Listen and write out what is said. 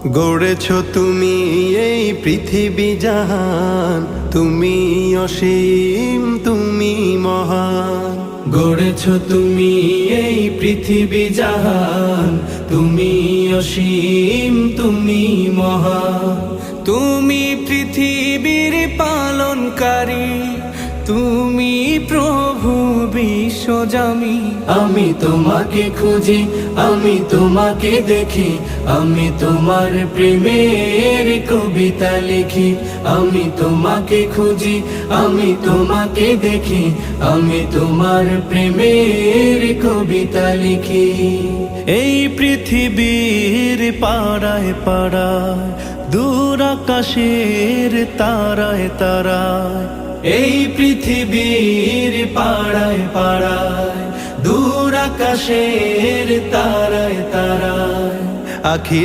গড়েছ তুমি এই পৃথিবী জাহান, তুমি অসীম তুমি মহান। গড়েছ তুমি এই পৃথিবী জাহান, তুমি অসীম তুমি মহান। তুমি পৃথিবীর পালনকারী, তুমি প্রভু বিশ্বজামি। আমি তোমাকে খুঁজি, আমি তোমাকে দেখি, আমি তোমার প্রেমের কবিতা লিখি। আমি তোমাকে খুঁজি, আমি তোমাকে দেখি, আমি তোমার প্রেমের কবিতা লিখি। এই পৃথিবীর পাড়ায় পাড়ায়, দূর আকাশের তারায় তারায়। এই পৃথিবীর পাড়ায় পাড়ায়, দূর আকাশের তারায় তারায়। আখি